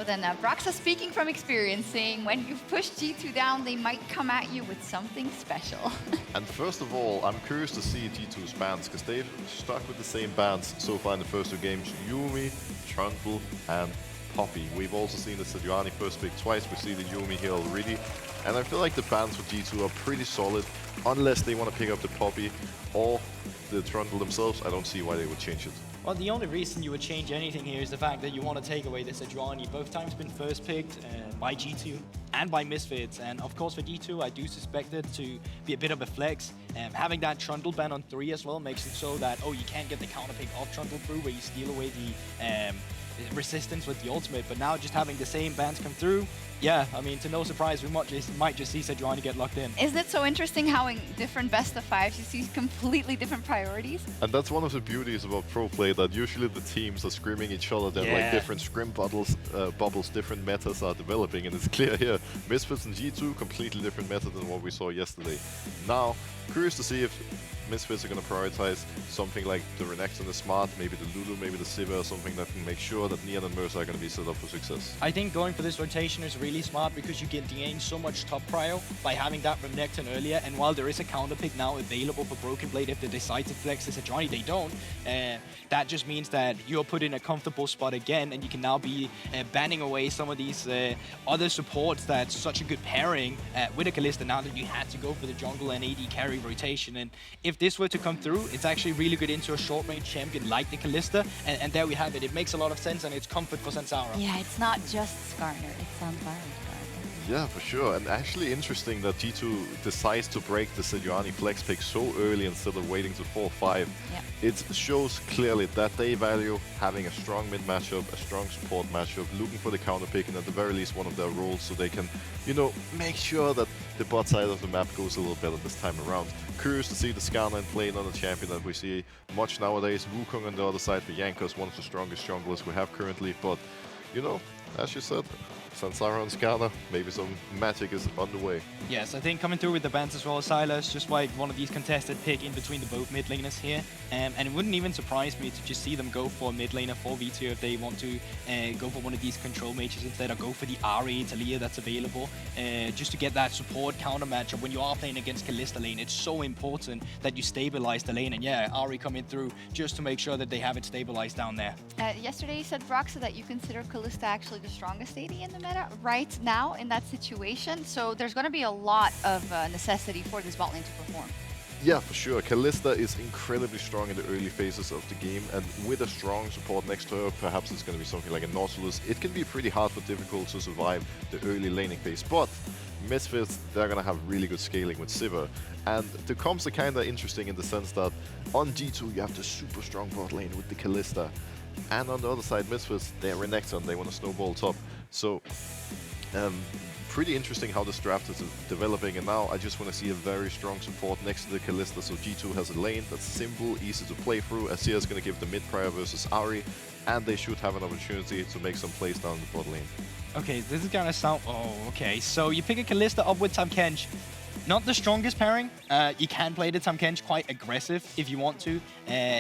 So then Broxa speaking from experience, saying when you push G2 down, they might come at you with something special. And first of all, I'm curious to see G2's bans, because they've stuck with the same bans so far in the first two games. Yuumi, Trundle, and Poppy. We've also seen the Sejuani first pick twice. We see the Yuumi here already. And I feel like the bans for G2 are pretty solid, unless they want to pick up the Poppy or the Trundle themselves. I don't see why they would change it. Well, the only reason you would change anything here is the fact that you want to take away the Sejuani. Both times been first picked by G2 and by Misfits. And of course for G2, I do suspect it to be a bit of a flex. Having that Trundle ban on 3 as well makes it so that, oh, you can't get the counter pick off Trundle through where you steal away the resistance with the ultimate. But now just having the same bans come through, yeah, I mean, to no surprise, we might just see Sejuani get locked in. Isn't it so interesting how in different best of fives you see completely different priorities? And that's one of the beauties about pro play, that usually the teams are screaming each other that like different scrim bubbles, different metas are developing, and it's clear here. Misfits and G2, completely different meta than what we saw yesterday. Now, curious to see if Misfits are going to prioritize something like the Renekton, the Smart, maybe the Lulu, maybe the Sivir, or something that can make sure that Neon and Mercer are going to be set up for success. I think going for this rotation is really smart because you can gain so much top prio by having that Renekton earlier, and while there is a counter pick now available for Broken Blade, if they decide to flex this Sejuani, they don't. That just means that you're put in a comfortable spot again, and you can now be banning away some of these other supports that's such a good pairing with a Kalista now that you had to go for the jungle and AD carry rotation. And if this were to come through, it's actually really good into a short-range champion like the Kalista, and there we have it. It makes a lot of sense, and it's comfort for Sansara. Yeah, it's not just Skarner, it's Sunfire. Yeah, for sure. And actually interesting that G2 decides to break the Sejuani flex pick so early instead of waiting to 4-5. Yeah. It shows clearly that they value having a strong mid matchup, a strong support matchup, looking for the counter pick, and at the very least one of their roles so they can, you know, make sure that the bot side of the map goes a little better this time around. Curious to see the Skarner play another champion that we see much nowadays. Wukong on the other side for Jankos, one of the strongest junglers we have currently, but, you know, as you said, Sansara and Skarner, maybe some magic is on the way. Yes, I think coming through with the bans as well, Silas, just like one of these contested pick in between the both mid laners here. And it wouldn't even surprise me to just see them go for a mid laner 4v2 if they want to go for one of these control mages instead, or go for the Ahri Talia that's available, just to get that support counter matchup. When you are playing against Kalista lane, it's so important that you stabilize the lane, and yeah, Ahri coming through just to make sure that they have it stabilized down there. Yesterday you said, Broxa, that you consider Kalista actually the strongest AD in the meta right now in that situation, so there's going to be a lot of necessity for this bot lane to perform. Yeah, for sure. Kalista is incredibly strong in the early phases of the game, and with a strong support next to her, perhaps it's going to be something like a Nautilus. It can be pretty hard for difficult to survive the early laning phase, but Misfits, they're going to have really good scaling with Sivir. And the comps are kind of interesting in the sense that on G2 you have the super strong bot lane with the Kalista, and on the other side Misfits, they're Renekton, they want to snowball top. So pretty interesting how this draft is developing, and now I just want to see a very strong support next to the Kalista, so G2 has a lane that's simple, easy to play through. Azir is going to give the mid prior versus Ahri, and they should have an opportunity to make some plays down the bot lane. Okay, this is gonna sound... Oh, okay. So you pick a Kalista up with Tahm Kench. Not the strongest pairing. You can play the Tahm Kench quite aggressive if you want to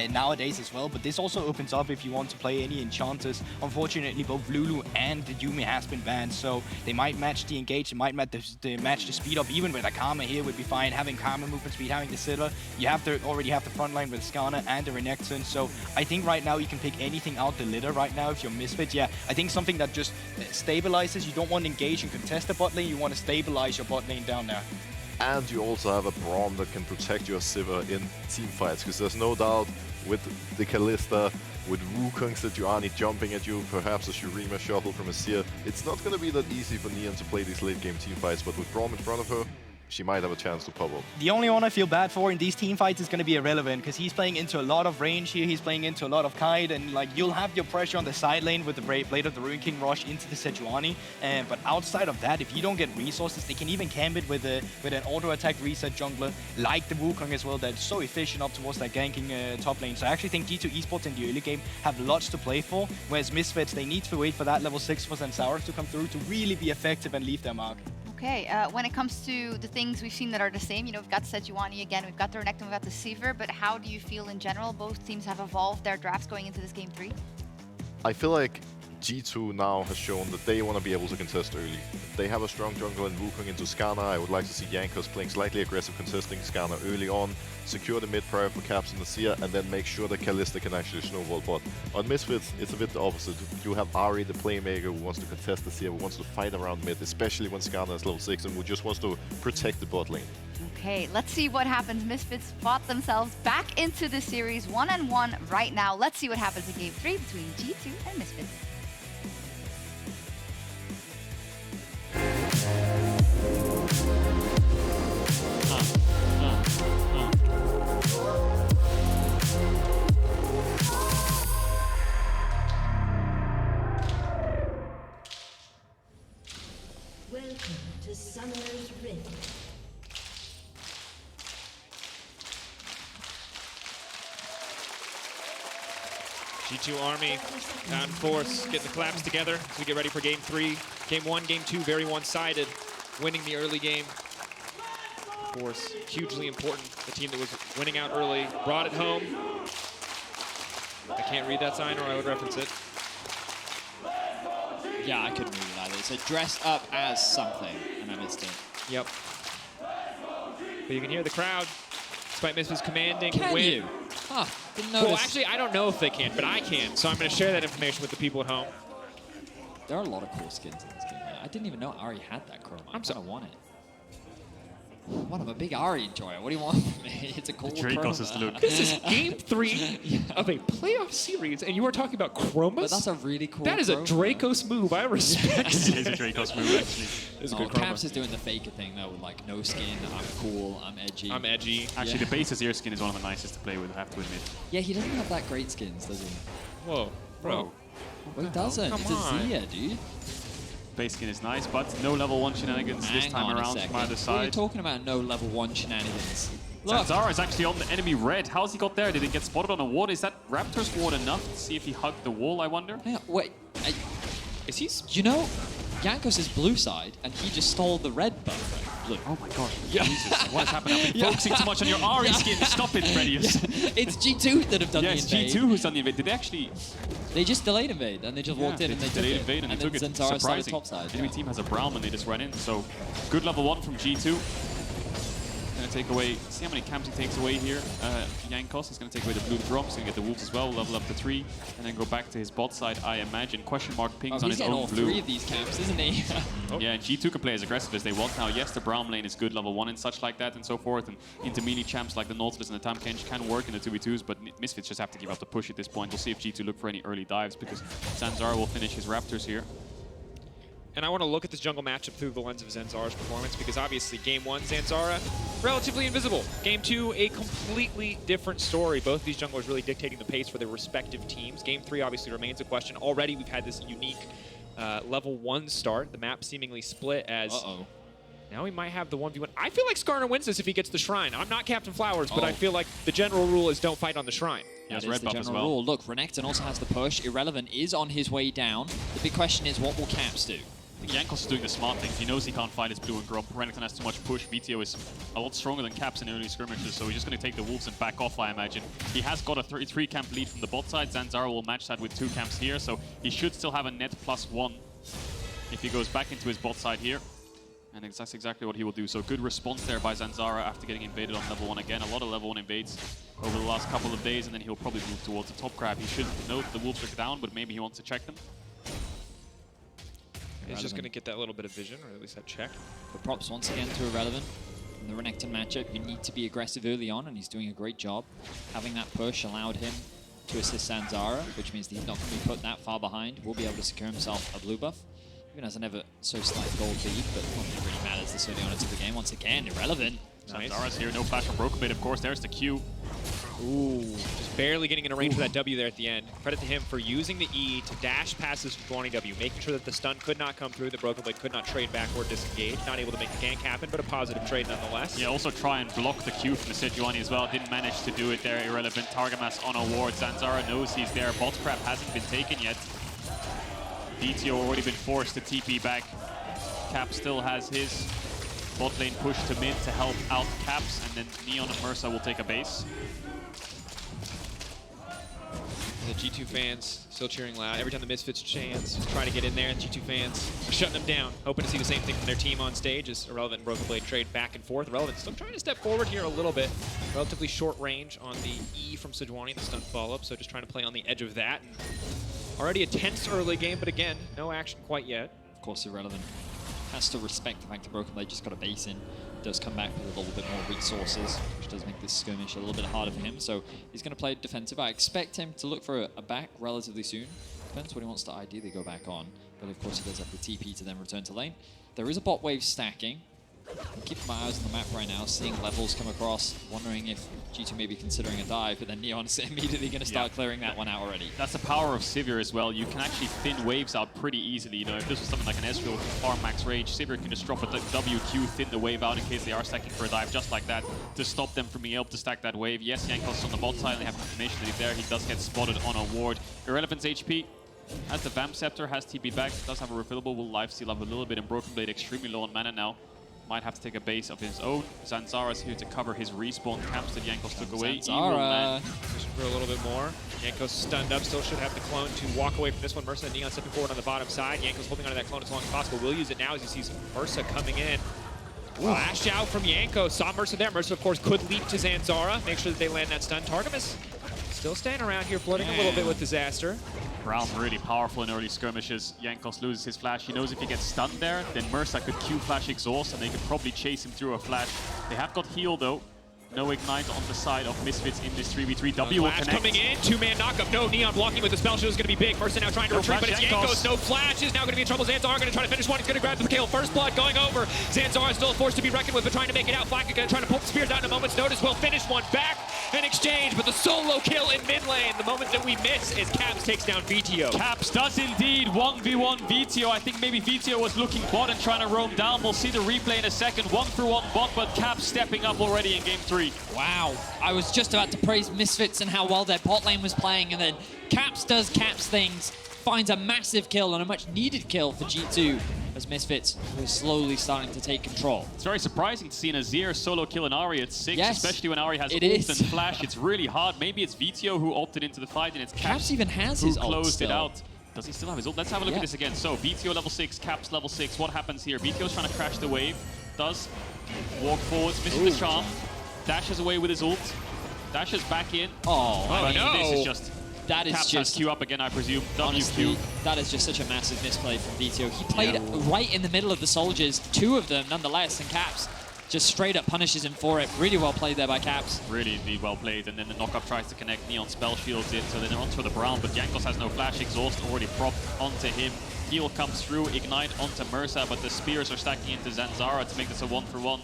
nowadays as well, but this also opens up if you want to play any enchanters. Unfortunately, both Lulu and the Yuumi has been banned, so they might match the engage, they might match the speed up. Even with a Karma here would be fine. Having Karma movement speed, having the Scylla, you have to already have the front line with Skarner and the Renekton, so I think right now you can pick anything out the litter right now if you're Misfit. Yeah, I think something that just stabilizes. You don't want to engage and contest the bot lane, you want to stabilize your bot lane down there. And you also have a Braum that can protect your Sivir in team fights, because there's no doubt with the Kalista, with Wukong Sejuani jumping at you, perhaps a Shurima shuffle from Azir, it's not going to be that easy for Neon to play these late game team fights, but with Braum in front of her, she might have a chance to pop up. The only one I feel bad for in these team fights is going to be Irrelevant, because he's playing into a lot of range here, he's playing into a lot of kite, and like you'll have your pressure on the side lane with the Blade of the Ruin King rush into the Sejuani, but outside of that, if you don't get resources, they can even camp it with an auto attack reset jungler like the Wukong as well, that's so efficient up towards that ganking top lane. So I actually think G2 Esports in the early game have lots to play for, whereas Misfits, they need to wait for that level 6 for Sansara to come through to really be effective and leave their mark. Okay, when it comes to the things we've seen that are the same, you know, we've got Sejuani again, we've got the Renekton, we've got the Sivir, but how do you feel in general? Both teams have evolved their drafts going into this game 3. I feel like G2 now has shown that they want to be able to contest early. They have a strong jungle in Wukong into Skana. I would like to see Jankos playing slightly aggressive, contesting Skana early on, secure the mid prior for Caps and the Seer, and then make sure that Kalista can actually snowball bot. On Misfits, it's a bit the opposite. You have Ari, the playmaker, who wants to contest the Seer, who wants to fight around mid, especially when Skana is level 6, and who just wants to protect the bot lane. Okay, let's see what happens. Misfits fought themselves back into the series 1-1 right now. Let's see what happens in Game 3 between G2 and Misfits. Welcome to Summoner's Rift. G2 Army down force, getting the collapse together as we get ready for Game 3. Game 1, Game 2, very one-sided. Winning the early game, of course, hugely important. The team that was winning out early brought it home. I can't read that sign or I would reference it. Yeah, I couldn't read it either. It said dressed up as something, and I missed it. Yep. But you can hear the crowd, despite Misfits commanding Can win. you? Huh, didn't notice. Well, actually, I don't know if they can, but I can. So I'm going to share that information with the people at home. There are a lot of cool skins in this game. Man. I didn't even know Ari had that chroma. I kind of want it. What, I'm a big Ari enjoyer. What do you want from me? It's a cool Dracos chroma. is the look. This is Game 3 of a playoff series, and you are talking about chromas? But that's a really cool That is a chroma. Dracos move. I respect It is a Dracos move, actually. It's a Oh, good chroma. Caps is doing the faker thing though, with like no skin. I'm cool. I'm edgy. I'm edgy. Actually, Yeah. the base Azir skin is one of the nicest to play with, I have to admit. Yeah, he doesn't have that great skins, does he? Whoa, bro. Well, he doesn't. Come It's a on. Zia, dude. Base skin is nice, but no level 1 shenanigans this Hang time on a around second. from either What are you side. talking about? No level 1 shenanigans. Look. Zanzara is actually on the enemy red. How's he got there? Did he get spotted on a ward? Is that Raptor's ward enough to see if he hugged the wall, I wonder? Hang on, wait. Is he? You know, Jankos is blue side, and he just stole the red buff. Blue. Oh my god. Jesus, what has happened? I've been focusing too much on your Ari skin. Stop it, Redius. It's G2 that have done Yes, the invade. G2 who's done the invade. Did they actually... They just delayed invade, and they just walked in and they took delayed it. invade and they then took it. Zenzara started Surprising. top side. Enemy team has a Braum and they just ran in. So good level 1 from G2. Gonna take away, see how many camps he takes away here. Jankos is gonna take away the blue drum, he's gonna get the wolves as well, level up to 3, and then go back to his bot side, I imagine. Question mark pings Oh, on he's his getting own all blue. 3 of these camps, isn't he? Yeah, and G2 can play as aggressive as they want now. Yes, the Braum lane is good, level 1 and such like that and so forth, and intermediate champs like the Nautilus and the Tamkench can work in the 2v2s, but Misfits just have to give up the push at this point. We'll see if G2 look for any early dives, because Zanzara will finish his Raptors here. And I want to look at this jungle matchup through the lens of Zanzara's performance, because obviously Game 1, Zanzara, relatively invisible. Game 2, a completely different story. Both of these junglers really dictating the pace for their respective teams. Game 3 obviously remains a question. Already we've had this unique level 1 start. The map seemingly split as... Uh-oh. Now we might have the 1v1. I feel like Skarner wins this if he gets the Shrine. I'm not Captain Flowers, but I feel like the general rule is don't fight on the Shrine. He has That is red the buff as general well. rule. Look, Renekton also has the push. Irrelevant is on his way down. The big question is, what will Caps do? I think Jankos is doing the smart thing. He knows he can't fight his blue and Grump. Renekton has too much push. VTO is a lot stronger than Caps in early skirmishes, so he's just going to take the wolves and back off, I imagine. He has got a 3 camp lead from the bot side. Zanzara will match that with 2 camps here, so he should still have a net +1 if he goes back into his bot side here. And that's exactly what he will do. So good response there by Zanzara after getting invaded on level 1 again. A lot of level 1 invades over the last couple of days, and then he'll probably move towards the top crab. He should note the wolves are down, but maybe he wants to check them. He's just going to get that little bit of vision, or at least that check. But props once again to Irrelevant. In the Renekton matchup, you need to be aggressive early on, and he's doing a great job. Having that push allowed him to assist Zanzara, which means that he's not going to be put that far behind. Will be able to secure himself a blue buff. Even as an ever so slight gold lead, but not that it really matters this early on into the game. Once again, Irrelevant. Nice. Zanzara's here, no flash from Broken Blade, of course. There's the Q. Ooh, just barely getting in a range for that W there at the end. Credit to him for using the E to dash past his Sejuani W, making sure that the stun could not come through, the Broken Blade could not trade back or disengage. Not able to make the gank happen, but a positive trade nonetheless. Yeah, also try and block the Q from the Sejuani as well. Didn't manage to do it there. Irrelevant. Targamas on a ward. Zanzara knows he's there. Bot crab hasn't been taken yet. DTO already been forced to TP back. Cap still has his bot lane push to mid to help out Caps, and then Neon and Mersa will take a base. The G2 fans still cheering loud. Every time the Misfits chants, trying to get in there, and G2 fans shutting them down. Hoping to see the same thing from their team on stage as Irrelevant and Broken Blade trade back and forth. Irrelevant still trying to step forward here a little bit. Relatively short range on the E from Sejuani, the stun follow-up, so just trying to play on the edge of that. And already a tense early game, but again, no action quite yet. Of course, Irrelevant has to respect the fact that Broken Blade just got a base in. Does come back with a little bit more resources, which does make this skirmish a little bit harder for him. So he's going to play defensive. I expect him to look for a back relatively soon. Depends what he wants to ideally go back on. But of course he does have the TP to then return to lane. There is a bot wave stacking. I'm keeping my eyes on the map right now, seeing levels come across, wondering if G2 may be considering a dive, but then Neon's immediately going to start clearing that one out already. That's the power of Sivir as well. You can actually thin waves out pretty easily. You know, if this was something like an Ezreal with farm max rage, Sivir can just drop a WQ, thin the wave out in case they are stacking for a dive, just like that, to stop them from being able to stack that wave. Yes, Jankos on the bot side, and they have confirmation that he's there. He does get spotted on a ward. Irrelevant's HP. Has the Vamp Scepter, has TP back, does have a refillable, will lifesteal up a little bit, and Broken Blade extremely low on mana now. Might have to take a base of his own. Zanzara's here to cover his respawn camps that Jankos took away. Zanzara. Pushing for a little bit more. Jankos stunned up, still should have the clone to walk away from this one. Mersa and Neon stepping forward on the bottom side. Jankos holding onto that clone as long as possible. Will use it now as he sees Mersa coming in. Flash out from Jankos. Saw Mersa there. Mersa, of course, could leap to Zanzara. Make sure that they land that stun. Targamas still standing around here, floating a little bit with Disaster. Braum really powerful in early skirmishes. Jankos loses his flash. He knows if he gets stunned there, then Mersa could Q flash exhaust and they could probably chase him through a flash. They have got heal though. No ignite on the side of Misfits in this 3v3. W will Flash connect. coming in, two-man knockup. No, Neon blocking with the spell shield is going to be big. Mersa now trying to retreat, but it's Jankos. No flash is now going to be in trouble. Zanzara going to try to finish one. He's going to grab the kill. First blood going over. Zanzara still a force to be reckoned with, but trying to make it out. Flak going to try to pull the spears out in a moment's notice. Will finish one back in exchange, but the solo kill in mid lane. The moment that we miss is Caps takes down VTO. Caps does indeed 1v1 VTO. I think maybe VTO was looking bot and trying to roam down. We'll see the replay in a second. 1-for-1 bot, but Caps stepping up already in game 3. Wow. I was just about to praise Misfits and how well their bot lane was playing, and then Caps does Caps things, finds a massive kill and a much needed kill for G2 as Misfits was slowly starting to take control. It's very surprising to see an Azir solo kill an Ahri at 6, Yes, especially when Ahri has it ult is. and flash. It's really hard. Maybe it's VTO who opted into the fight, and it's Caps even has who his ult closed still. it out. Does he still have his ult? Let's have a look Yeah. at this again. So VTO level 6, Caps level 6. What happens here? VTO's trying to crash the wave. Does walk forwards, misses the charm. Dashes away with his ult. Dashes back in. Oh, I mean, no. This is just... that is Caps has just... Q up again, I presume. Honestly, WQ. that is just such a massive misplay from VTO. He played right in the middle of the soldiers, 2 of them nonetheless, and Caps just straight up punishes him for it. Really well played there by Caps. Really well played, and then the knockup tries to connect. Neon spell shields it, so then they're onto the Brown, but Jankos has no flash. Exhaust already propped onto him. Heal comes through, ignite onto Mersa, but the spears are stacking into Zanzara to make this a 1-for-1.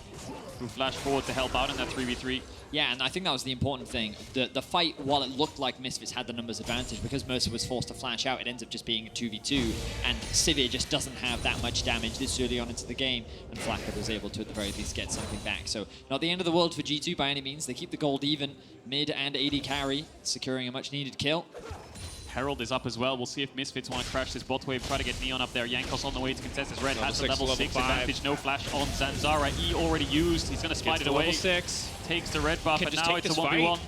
Who flash forward to help out in that 3v3. Yeah, and I think that was the important thing. The fight, while it looked like Misfits had the numbers advantage, because Mercer was forced to flash out, it ends up just being a 2v2, and Sivir just doesn't have that much damage this early on into the game, and Flacker was able to, at the very least, get something back. So, not the end of the world for G2 by any means. They keep the gold even, mid and AD carry, securing a much-needed kill. Herald is up as well. We'll see if Misfits want to crash this bot wave, try to get Neon up there. Jankos on the way to contest his red. Level Has the 6, level level 6 5. advantage. No flash on Zanzara. E already used. He's going to slide Gets it to away. level 6. Takes the red buff, Can and just now take it's a this 1v1. fight.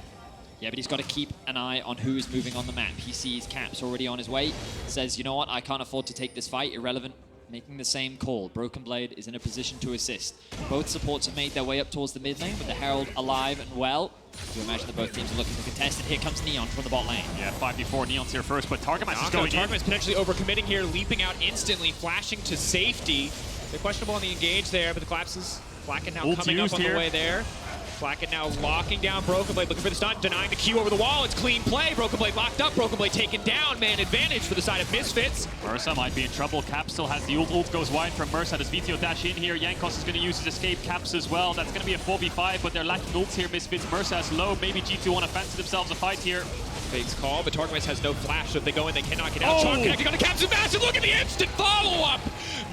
Yeah, but he's got to keep an eye on who is moving on the map. He sees Caps already on his way, says, you know what, I can't afford to take this fight. Irrelevant, making the same call. Broken Blade is in a position to assist. Both supports have made their way up towards the mid lane, with the Herald alive and well. You imagine that both teams are looking to contest, and here comes Neon from the bot lane. Yeah, 5v4. Neon's here first, but Targamas is going in. Targamas potentially overcommitting here, leaping out instantly, flashing to safety. They're questionable on the engage there, but the collapses. Flacken now Ult coming up used on here. the way there. Flacken now locking down Broken Blade, looking for the stun, denying the Q over the wall. It's clean play. Broken Blade locked up. Broken Blade taken down. Man advantage for the side of Misfits. Mersa might be in trouble. Caps still has the ult. Ult goes wide from Mersa. Does VTO dash in here? Jankos is going to use his escape. Caps as well. That's going to be a 4v5, but they're lacking ults here. Misfits. Mersa is low. Maybe G2 want to fancy themselves a fight here. Fakes call, but Targamas has no flash, so if they go in, they cannot get out. Oh! Charm connecting on the Caps and massive. Look at the instant follow-up.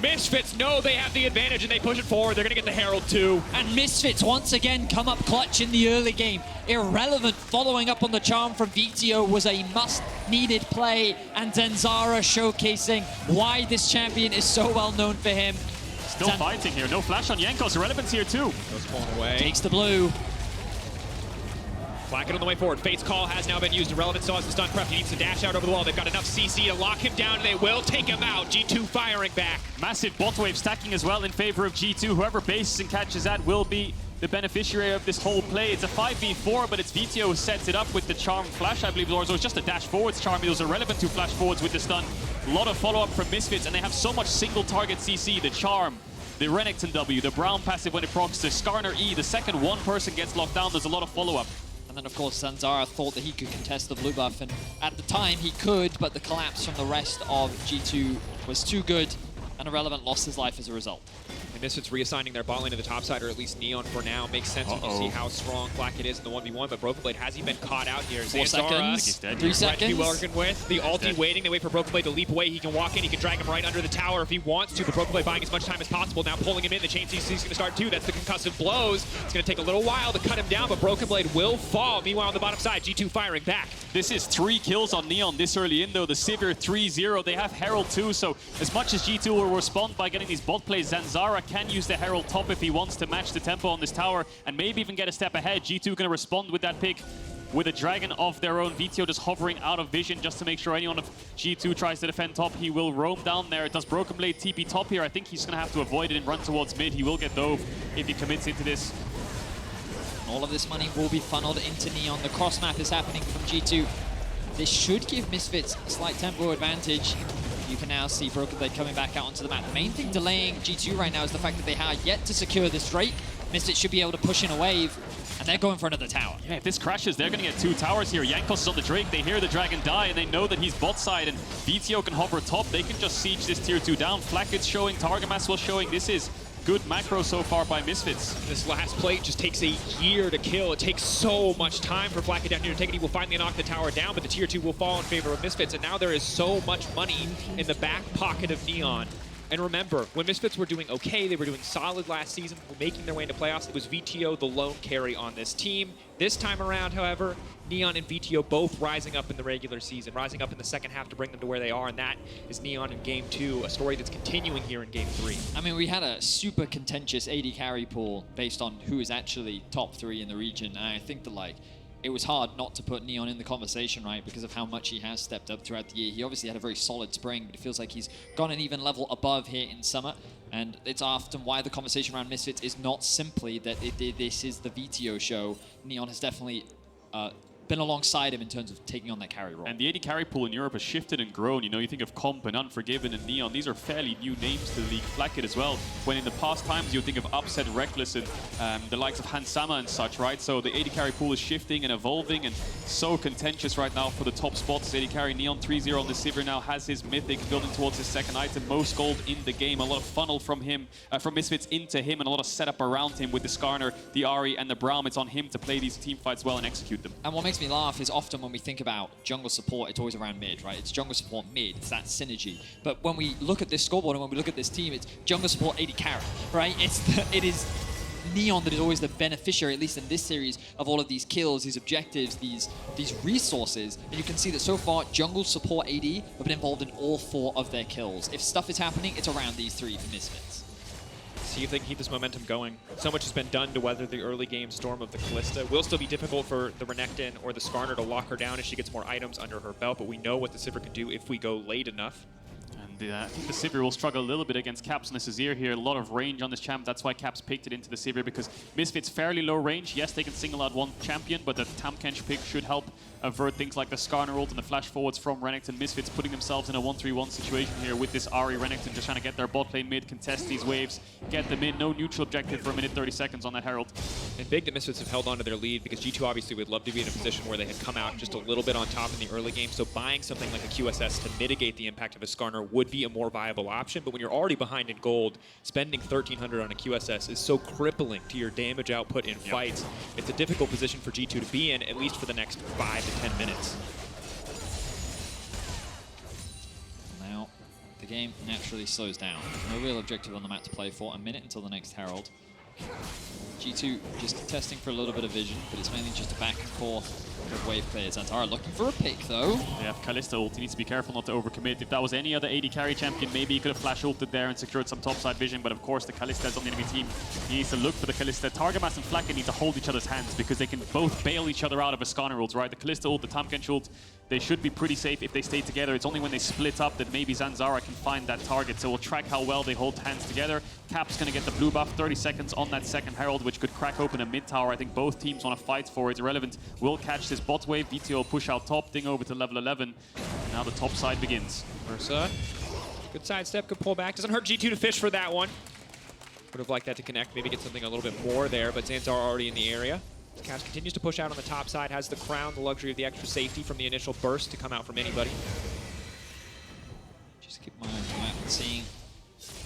Misfits know they have the advantage, and they push it forward. They're going to get the Herald too. And Misfits once again come up clutch in the early game. Irrelevant following up on the charm from VTO was a must-needed play, and Zanzara showcasing why this champion is so well known for him. Still fighting here. No flash on Jankos. Irrelevant's here too. Goes pulling away. Takes the blue. Blackett on the way forward. Fate's Call has now been used. Irrelevant still has the stun prep. He needs to dash out over the wall. They've got enough CC to lock him down, and they will take him out. G2 firing back. Massive bot wave stacking as well in favor of G2. Whoever bases and catches that will be the beneficiary of this whole play. It's a 5v4, but it's VTO who sets it up with the Charm Flash, I believe, or it's just a dash forwards Charm. It was irrelevant to flash forwards with the stun. A lot of follow-up from Misfits, and they have so much single target CC. The Charm, the Renekton W, the Brown passive when it procs, the Skarner E. The second one person gets locked down, there's a lot of follow-up. And then, of course, Zanzara thought that he could contest the blue buff, and at the time he could, but the collapse from the rest of G2 was too good, and Irrelevant lost his life as a result. And Misfits reassigning their bot lane to the top side, or at least Neon for now. Makes sense when you see how strong Blackett is in the 1v1, but Broken Blade has he been caught out here. 4 seconds, 3 Brett seconds. be working with the ulti waiting. They wait for Broken Blade to leap away. He can walk in, he can drag him right under the tower if he wants to, but Broken Blade buying as much time as possible. Now pulling him in, the chain CC is going to start too. That's the concussive blows. It's going to take a little while to cut him down, but Broken Blade will fall. Meanwhile, on the bottom side, G2 firing back. This is 3 kills on Neon this early in, though. The Sivir 3-0. They have Herald too, so as much as G2 will respond by getting these bot plays, Zanzara can use the Herald top if he wants to match the tempo on this tower and maybe even get a step ahead. G2 going to respond with that pick with a dragon of their own. VTO just hovering out of vision just to make sure anyone of G2 tries to defend top. He will roam down there. Does Broken Blade TP top here? I think he's going to have to avoid it and run towards mid. He will get dove if he commits into this. All of this money will be funneled into Neon. The cross map is happening from G2. This should give Misfits a slight tempo advantage. You can now see Broken Blade coming back out onto the map. The main thing delaying G2 right now is the fact that they are yet to secure this Drake. Misfits should be able to push in a wave, and they're going for another tower. Yeah, if this crashes, they're going to get 2 towers here. Jankos is on the Drake. They hear the dragon die, and they know that he's bot side, and VTO can hover top. They can just siege this tier 2 down. Flackett's showing, Targamas was showing. This is good macro so far by Misfits. This last plate just takes a year to kill. It takes so much time for Blackett down here to take it. He will finally knock the tower down, but the tier 2 will fall in favor of Misfits, and now there is so much money in the back pocket of Neon. And remember, when Misfits were doing okay, they were doing solid last season, were making their way into playoffs, it was VTO the lone carry on this team. This time around, however, Neon and VTO both rising up in the regular season, rising up in the second half to bring them to where they are, and that is Neon in Game 2, a story that's continuing here in Game 3. I mean, we had a super contentious AD carry pool based on who is actually top 3 in the region, and I think that, like, it was hard not to put Neon in the conversation, right, because of how much he has stepped up throughout the year. He obviously had a very solid spring, but it feels like he's gone an even level above here in summer, and it's often why the conversation around Misfits is not simply that this is the VTO show. Neon has definitely been alongside him in terms of taking on that carry role. And the AD carry pool in Europe has shifted and grown. You know, you think of Comp and Unforgiven and Neon. These are fairly new names to the league. Flackett as well. When in the past times you would think of Upset, Reckless, and the likes of Hansama and such, right? So the AD carry pool is shifting and evolving and so contentious right now for the top spots. AD carry Neon 3-0 on the Sivir now has his Mythic building towards his second item. Most gold in the game. A lot of funnel from him, from Misfits into him, and a lot of setup around him with the Skarner, the Ahri, and the Braum. It's on him to play these team fights well and execute them. And what makes me laugh is often when we think about jungle support, it's always around mid, right? It's jungle support mid, it's that synergy. But when we look at this scoreboard and when we look at this team, it's jungle support AD carry, right? It is Neon that is always the beneficiary, at least in this series, of all of these kills, these objectives, these resources. And you can see that so far, jungle support AD have been involved in all 4 of their kills. If stuff is happening, it's around these 3 for Misfits. See if they can keep this momentum going. So much has been done to weather the early game storm of the Kalista. Will still be difficult for the Renekton or the Skarner to lock her down as she gets more items under her belt, but we know what the Sivir can do if we go late enough. And I think the Sivir will struggle a little bit against Caps and the Azir here. A lot of range on this champ. That's why Caps picked it into the Sivir, because Misfits fairly low range. Yes, they can single out one champion, but the Tahm Kench pick should help avert things like the Skarner ult and the flash forwards from Renekton. Misfits putting themselves in a 1-3-1 situation here with this Ahri Renekton just trying to get their bot lane mid, contest these waves, get them in. No neutral objective for a minute 30 seconds on that Herald. And big that Misfits have held on to their lead, because G2 obviously would love to be in a position where they had come out just a little bit on top in the early game. So buying something like a QSS to mitigate the impact of a Skarner would be a more viable option. But when you're already behind in gold, spending 1,300 on a QSS is so crippling to your damage output in fights. It's a difficult position for G2 to be in, at least for the next 5 to 10 minutes. Now, the game naturally slows down. No real objective on the map to play for. A minute until the next Herald. G2 just contesting for a little bit of vision, but it's mainly just a back and forth of wave players. Zantara looking for a pick though. They have Kalista ult. He needs to be careful not to overcommit. If that was any other AD carry champion, maybe he could have flash ulted there and secured some topside vision, but of course the Kalista is on the enemy team. He needs to look for the Kalista. Targamas and Flacken need to hold each other's hands because they can both bail each other out of a Skarner ult, right? The Kalista ult, the Tahm Kench ult, they should be pretty safe if they stay together. It's only when they split up that maybe Zanzara can find that target. So we'll track how well they hold hands together. Cap's going to get the blue buff, 30 seconds on that second Herald, which could crack open a mid tower. I think both teams want to fight for it. Irrelevant will catch this bot wave. VTO will push out top, ding over to level 11. And now the top side begins. Mersa, good sidestep, good pull back. Doesn't hurt G2 to fish for that one. Would have liked that to connect, maybe get something a little bit more there, but Zanzara already in the area. Caps continues to push out on the top side, has the crown, the luxury of the extra safety from the initial burst to come out from anybody. Just keep my eye on the map and seeing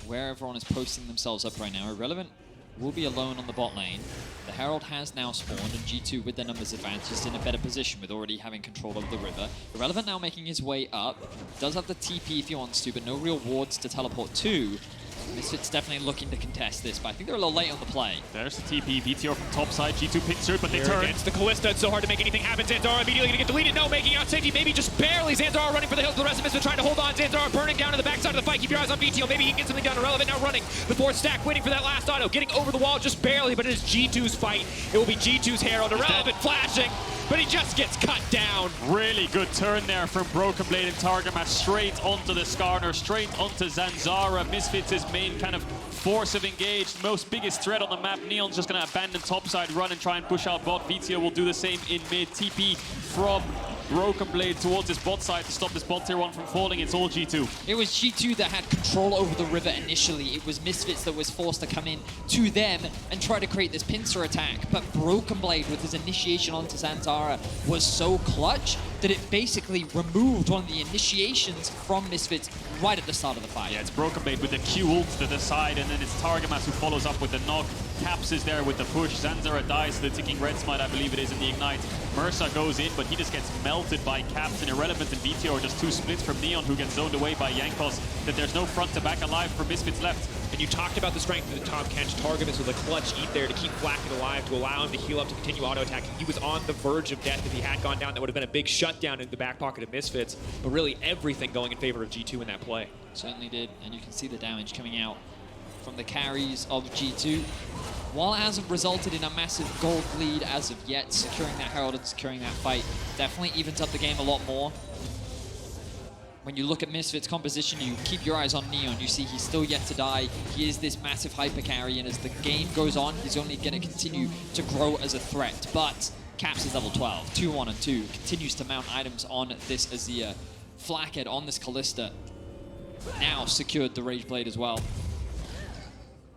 where everyone is posting themselves up right now. Irrelevant will be alone on the bot lane. The Herald has now spawned, and G2 with their numbers advantage is in a better position with already having control of the river. Irrelevant now making his way up. Does have the TP if he wants to, but no real wards to teleport to. Misfits definitely looking to contest this, but I think they're a little late on the play. There's the TP, VTO from top side, G2 pincer, but they Here turn. against the Kalista, it's so hard to make anything happen. Zanzara immediately gonna get deleted, no, making out safety, maybe just barely. Zanzara running for the hills, the rest of Misfits trying to hold on. Zanzara burning down to the backside of the fight. Keep your eyes on VTO, maybe he can get something done. Irrelevant now running. The fourth stack waiting for that last auto, getting over the wall just barely, but it is G2's fight. It will be G2's Herald. Irrelevant flashing, but he just gets cut down. Really good turn there from Broken Blade and Targamas straight onto the Skarner, straight onto Zanzara. Misfits' main kind of force of engaged, most biggest threat on the map. Neon's just going to abandon topside, run and try and push out bot. VTO will do the same in mid. TP from Broken Blade towards his bot side to stop this bot tier 1 from falling. It's all G2. It was G2 that had control over the river initially. It was Misfits that was forced to come in to them and try to create this pincer attack. But Broken Blade, with his initiation onto Zanzara, was so clutch that it basically removed one of the initiations from Misfits right at the start of the fight. Yeah, it's Broken Blade with the Q ult to the side, and then it's Targamas who follows up with the knock. Caps is there with the push. Zanzara dies to the ticking red smite, I believe it is, in the ignite. Mersa goes in, but he just gets melted by Caps, and Irrelevant and VTO are just two splits from Neon, who gets zoned away by Jankos. That there's no front to back alive for Misfits left. And you talked about the strength of the Tahm Kench. Targamas with a clutch eat there to keep Flacken alive, to allow him to heal up, to continue auto-attacking. He was on the verge of death. If he had gone down, that would have been a big shutdown in the back pocket of Misfits. But really, everything going in favor of G2 in that play. Certainly did, and you can see the damage coming out from the carries of G2. While it hasn't resulted in a massive gold lead as of yet, securing that Herald and securing that fight definitely evens up the game a lot more. When you look at Misfits' composition, you keep your eyes on Neon. You see he's still yet to die. He is this massive hyper carry, and as the game goes on, he's only going to continue to grow as a threat. But Caps is level 12, 2-1 and 2, continues to mount items on this Azir. Flackhead on this Kalista now secured the Rage Blade as well.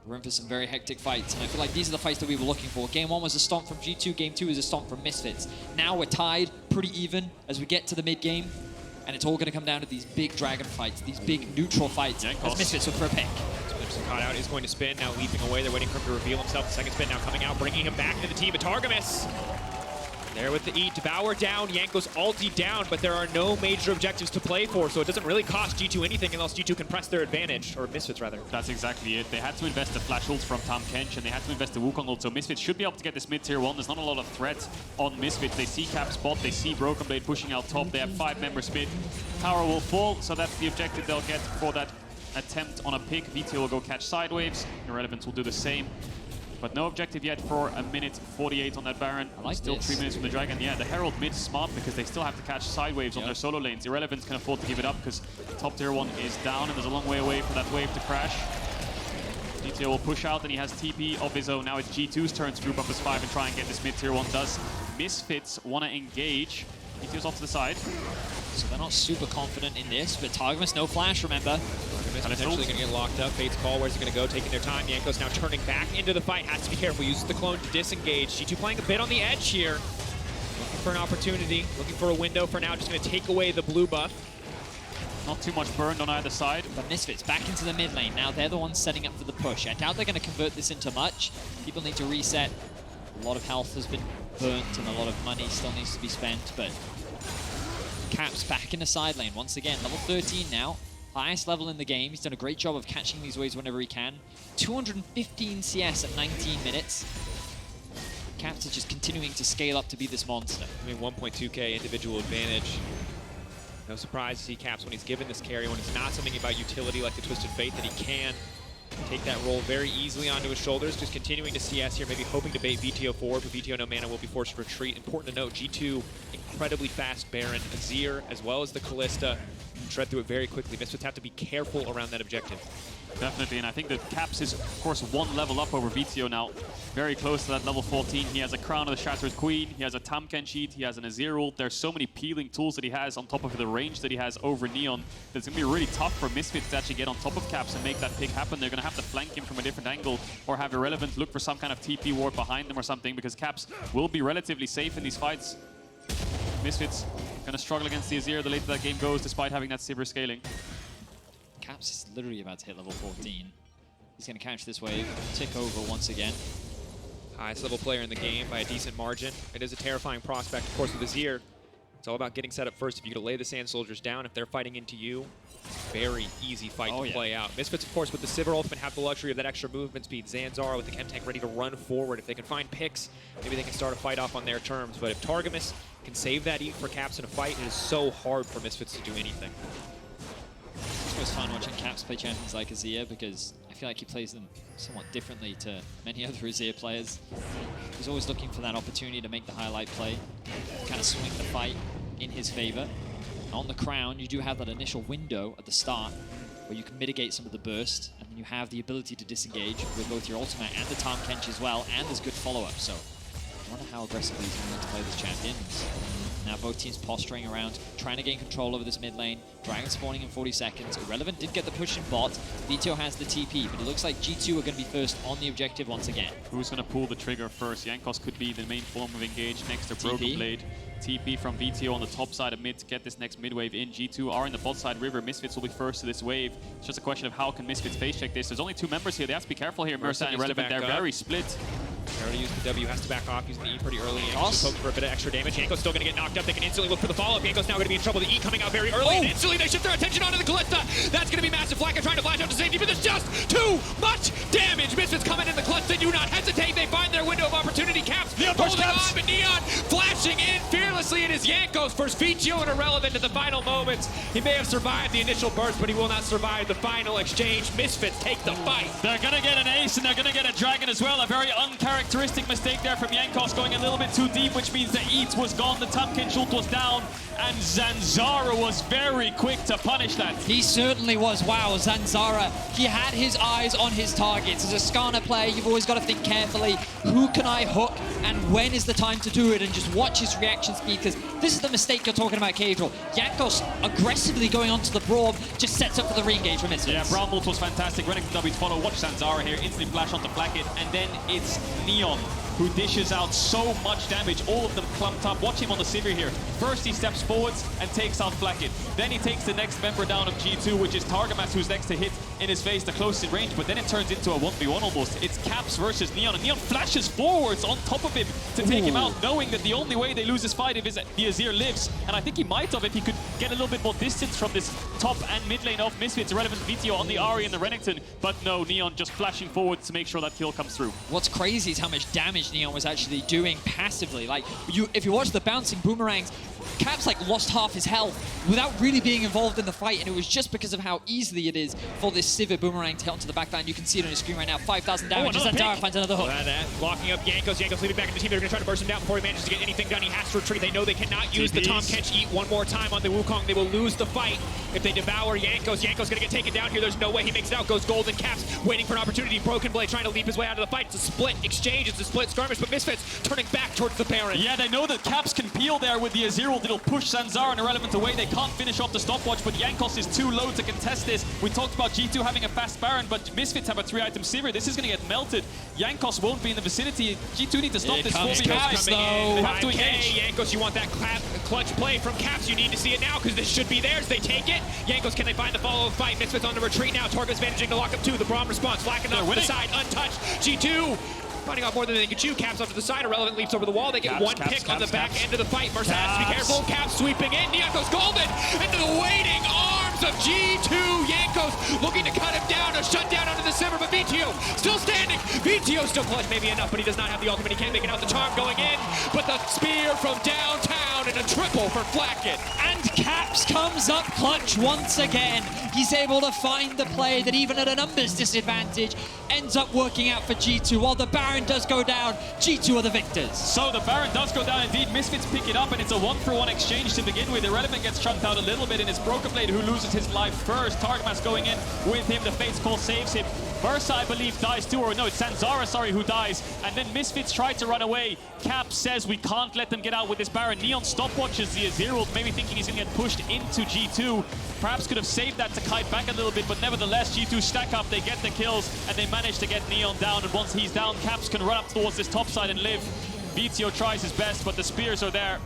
We're in for some very hectic fights, and I feel like these are the fights that we were looking for. Game 1 was a stomp from G2, Game 2 is a stomp from Misfits. Now we're tied, pretty even, as we get to the mid-game, and it's all going to come down to these big dragon fights, these big neutral fights, as Misfits look for a pick. Caught out is going to spin, now leaping away. They're waiting for him to reveal himself. The second spin now coming out, bringing him back into the team. But Targamas there with the E. Devour down, Jankos ulti down, but there are no major objectives to play for, so it doesn't really cost G2 anything unless G2 can press their advantage, or Misfits rather. That's exactly it. They had to invest the flash ult from Tahm Kench, and they had to invest the Wukong ult, so Misfits should be able to get this mid tier 1. There's not a lot of threat on Misfits. They see Cap spot, they see Broken Blade pushing out top. They have 5-member split. Tower will fall, so that's the objective they'll get for that attempt on a pick. VTO will go catch sidewaves. Irrelevance will do the same. But no objective yet for a minute 48 on that Baron. I like still this. 3 minutes from the Dragon. Yeah, the Herald mid smart because they still have to catch sidewaves on their solo lanes. Irrelevance can afford to give it up because top tier 1 is down and there's a long way away for that wave to crash. DTO will push out and he has TP of his own. Now it's G2's turn to group up as 5 and try and get this mid tier 1. Does Misfits want to engage? DTO's off to the side. So they're not super confident in this, but Targamas no flash, remember. Potentially going to get locked up. Fate's call, where's he going to go? Taking their time. Jankos now turning back into the fight. Has to be careful. Uses the clone to disengage. G2 playing a bit on the edge here. Looking for an opportunity. Looking for a window for now. Just going to take away the blue buff. Not too much burned on either side. But Misfits back into the mid lane. Now they're the ones setting up for the push. I doubt they're going to convert this into much. People need to reset. A lot of health has been burnt and a lot of money still needs to be spent, but Caps back in the side lane once again. Level 13 now. highest level in the game. He's done a great job of catching these waves whenever he can. 215 CS at 19 minutes. Caps is just continuing to scale up to be this monster. I mean, 1.2k individual advantage. No surprise to see Caps when he's given this carry, when it's not something about utility like the Twisted Fate, that he can take that role very easily onto his shoulders. Just continuing to CS here, maybe hoping to bait VTO forward, but VTO no mana will be forced to retreat. Important to note, G2, incredibly fast Baron. Azir, as well as the Kalista, shred through it very quickly. Misfits have to be careful around that objective. Definitely, and I think that Caps is, of course, one level up over VTO now. Very close to that level 14. He has a Crown of the Shattered Queen, he has a Tamken Sheet, he has an Azir ult. There's so many peeling tools that he has on top of the range that he has over Neon that it's going to be really tough for Misfits to actually get on top of Caps and make that pick happen. They're going to have to flank him from a different angle or have Irrelevant look for some kind of TP ward behind them or something, because Caps will be relatively safe in these fights. Misfits going to struggle against the Azir the later that game goes, despite having that Sivir scaling. Caps is literally about to hit level 14. He's going to catch this wave, tick over once again. Highest level player in the game by a decent margin. It is a terrifying prospect, of course, with Azir. It's all about getting set up first. If you could lay the Sand Soldiers down, if they're fighting into you, very easy fight to play out. Misfits, of course, with the Sivir ultimate have the luxury of that extra movement speed. Zanzara with the Chem Tank ready to run forward. If they can find picks, maybe they can start a fight off on their terms. But if Targamas can save that E for Caps in a fight, it is so hard for Misfits to do anything. It's always fun watching Caps play champions like Azir, because I feel like he plays them somewhat differently to many other Azir players. He's always looking for that opportunity to make the highlight play, kind of swing the fight in his favor. On the Crown, you do have that initial window at the start where you can mitigate some of the burst, and then you have the ability to disengage with both your ultimate and the Tahm Kench as well, and there's good follow-up. So I wonder how aggressively he's going to play this champion. Now both teams posturing around, trying to gain control over this mid lane. Dragon spawning in 40 seconds. Irrelevant did get the push in bot. VTO has the TP, but it looks like G2 are going to be first on the objective once again. Who's going to pull the trigger first? Jankos could be the main form of engage next to Broken Blade. TP from VTO on the top side of mid to get this next mid wave in. G2 are in the bot side river. Misfits will be first to this wave. It's just a question of how can Misfits face check this. There's only two members here. They have to be careful here. Mercy and Irrelevant, they're very split. They already used the W, has to back off, using the E pretty early. Yanko's poking for a bit of extra damage. Yanko's still going to get knocked up. They can instantly look for the follow-up. Yanko's now going to be in trouble. The E coming out very early, and instantly they shift their attention onto the Kalista. That's going to be massive. Flacca trying to flash out to safety, but there's just too much damage. Misfits coming in the clutch. They do not hesitate. They find their window of opportunity. Caps holding on, but Neon flashing in fearlessly. It is Yanko's first VTO and Irrelevant at the final moments. He may have survived the initial burst, but he will not survive the final exchange. Misfits take the fight. They're going to get an ace, and they're going to get a dragon as well. A very uncharacteristic mistake there from Jankos, going a little bit too deep, which means the Eats was gone, the Tamken Schult was down, and Zanzara was very quick to punish that. He certainly was. Wow, Zanzara, he had his eyes on his targets. As a Skarner player, you've always got to think carefully, who can I hook, and when is the time to do it, and just watch his reaction speed, because this is the mistake you're talking about, Caedrel. Jankos aggressively going onto the Braum, just sets up for the re-engage from Misfits. Yeah, Braum ult was fantastic. Running to W to follow, watch Zanzara here, instantly flash onto Blackett, and then it's Neon who dishes out so much damage, all of them clumped up. Watch him on the Sivir here. First he steps forwards and takes out Blackett. Then he takes the next member down of G2, which is Targamas, who's next to hit in his face, the closest in range, but then it turns into a 1v1 almost. It's Caps versus Neon, and Neon flashes forwards on top of him to take him out, knowing that the only way they lose this fight is if the Azir lives. And I think he might have if he could get a little bit more distance from this top and mid lane of Misfits. Irrelevant VTO on the Ahri and the Renekton, but no, Neon just flashing forward to make sure that kill comes through. What's crazy is how much damage Neon was actually doing passively. Like, if you watch the bouncing boomerangs, Caps like lost half his health without really being involved in the fight, and it was just because of how easily it is for this Sivir boomerang to hit onto the backline. You can see it on your screen right now. 5,000 damage. Zanzara finds another hook. Blocking up Jankos. Jankos leading back into the team. They're going to try to burst him down before he manages to get anything done. He has to retreat. They know they cannot use the Tahm Kench Eat one more time on the Wukong. They will lose the fight if they devour Jankos. Jankos going to get taken down here. There's no way he makes it out. Goes Golden. Caps waiting for an opportunity. Broken Blade trying to leap his way out of the fight. It's a split exchange. It's a split skirmish, but Misfits turning back towards the Baron. Yeah, they know that Caps can peel there with the Azir ult. It'll push Zanzara and Irrelevant away. They can't finish off the stopwatch, but Jankos is too low to contest this. We talked about G2 having a fast Baron, but Misfits have a 3-item Sivir. This is going to get melted. Jankos won't be in the vicinity. G2 need to stop this 4v5. They have to engage. Jankos, you want that clutch play from Caps. You need to see it now because this should be theirs. They take it. Jankos, can they find the follow-up fight? Misfits on the retreat now. Targamas managing to lock up two. The Braum response. Flacking off to the side. Untouched. G2 finding out more than they can chew. Caps off to the side. Irrelevant leaps over the wall. They get one pick on the back end of the fight. Mercy has to be careful. Caps sweeping in. Neon goes Golden into the waiting arms arms of G2. Jankos looking to cut him down, a shutdown onto the Simmer, but VTO still standing. VTO still clutch, maybe enough, but he does not have the ultimate. He can't make it out. The charm going in, but the spear from downtown and a triple for Flacket. And Caps comes up clutch once again. He's able to find the play that even at a numbers disadvantage ends up working out for G2. While the Baron does go down, G2 are the victors. So the Baron does go down indeed. Misfits pick it up, and it's a 1-for-1 exchange to begin with. Irrelevant gets chunked out a little bit, and it's Broken Blade who loses his life first. Targamas going in with him. The Fate's Call saves him. Versa, I believe, dies too, or no, it's Zanzara, sorry, who dies. And then Misfits try to run away. Cap says we can't let them get out with this Baron. Neon stopwatches the Azir, maybe thinking he's going to get pushed into G2. Perhaps could have saved that to kite back a little bit, but nevertheless, G2 stack up, they get the kills, and they manage to get Neon down. And once he's down, Caps can run up towards this top side and live. VTO tries his best, but the spears are there.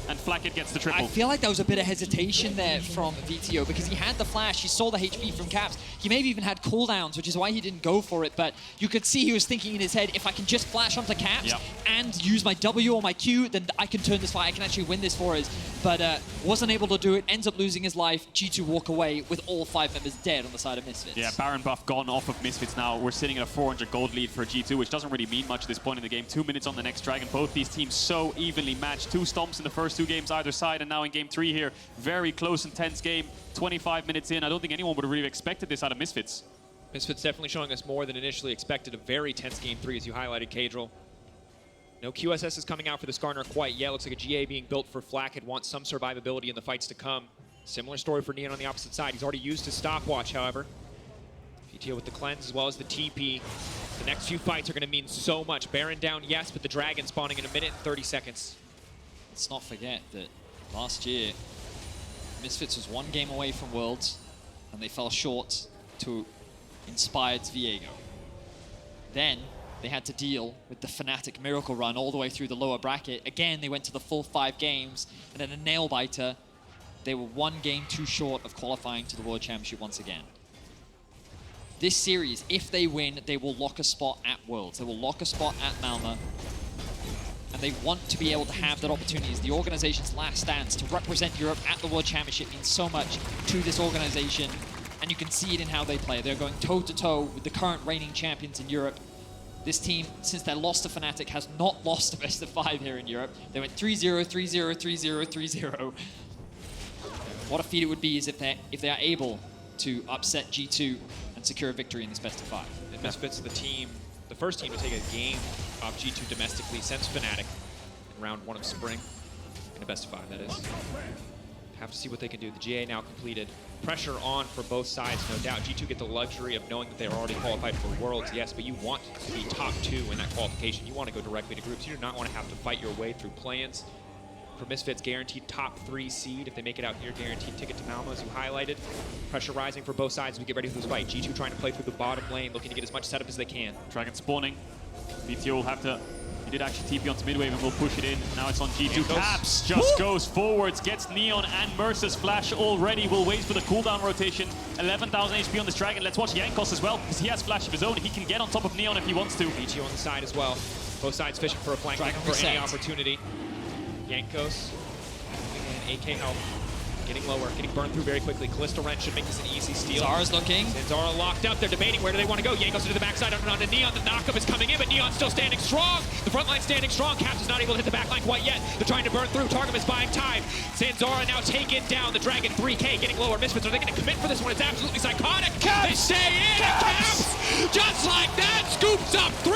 And Flacket gets the triple. I feel like there was a bit of hesitation there from VTO because he had the flash, he saw the HP from Caps. He maybe even had cooldowns, which is why he didn't go for it, but you could see he was thinking in his head, if I can just flash onto Caps and use my W or my Q, then I can turn this fight, I can actually win this for us. But wasn't able to do it, ends up losing his life. G2 walk away with all 5 members dead on the side of Misfits. Yeah, Baron buff gone off of Misfits now. We're sitting at a 400 gold lead for G2, which doesn't really mean much at this point in the game. 2 minutes on the next Dragon. Both these teams so evenly matched. 2 stomps in the first 2 games either side, and now in game 3 here, very close and tense game. 25 minutes in, I don't think anyone would have really expected this out of Misfits. Misfits definitely showing us more than initially expected. A very tense game 3, as you highlighted, Kadril. No QSS is coming out for the Skarner quite yet. Looks like a GA being built for Flacket. Wants some survivability in the fights to come. Similar story for Neon on the opposite side. He's already used his stopwatch, however. PTO with the cleanse as well as the TP. The next few fights are going to mean so much. Baron down, yes, but the Dragon spawning in a minute and 30 seconds. Let's not forget that last year, Misfits was 1 game away from Worlds, and they fell short to Inspired's Viego. Then they had to deal with the Fnatic Miracle Run all the way through the lower bracket. Again, they went to the full 5 games, and then a nail-biter. They were 1 game too short of qualifying to the World Championship once again. This series, if they win, they will lock a spot at Worlds. They will lock a spot at Malmö. And they want to be able to have that opportunity. As the organization's last stance to represent Europe at the World Championship means so much to this organization. And you can see it in how they play. They're going toe-to-toe with the current reigning champions in Europe. This team, since their loss to Fnatic, has not lost a best of 5 here in Europe. They went 3-0, 3-0, 3-0, 3-0. What a feat it would be is if they are able to upset G2 and secure a victory in this best of 5. And Misfits the team, the first team to take a game off G2 domestically since Fnatic in round 1 of Spring. In a best of 5, that is. Have to see what they can do. The GA now completed. Pressure on for both sides, no doubt. G2 get the luxury of knowing that they're already qualified for Worlds, yes, but you want to be top 2 in that qualification. You want to go directly to groups. You do not want to have to fight your way through play-ins. For Misfits, guaranteed top 3 seed. If they make it out here, guaranteed ticket to Malmö, as you highlighted. Pressure rising for both sides as we get ready for this fight. G2 trying to play through the bottom lane, looking to get as much setup as they can. Dragon spawning. VTO will have to... He did actually TP onto midwave and will push it in. Now it's on G2. Caps just goes forwards, gets Neon and Mercer's flash already. Will wait for the cooldown rotation. 11,000 HP on this Dragon. Let's watch Jankos as well, because he has flash of his own. He can get on top of Neon if he wants to. VTO on the side as well. Both sides fishing for a flank for any opportunity. Jankos, and AK health. Getting lower, getting burned through very quickly. Callisto Wrench should make this an easy steal. Zara's looking. Zara locked up. They're debating where do they want to go. Jankos into the backside onto Neon. The knockup is coming in, but Neon's still standing strong. The front line standing strong. Caps is not able to hit the back line quite yet. They're trying to burn through. Targum is buying time. Zanzara now taken down. The Dragon 3K getting lower. Misfits, are they going to commit for this one? It's absolutely psychotic. Caps! They stay in. Caps! Just like that, scoops up 3,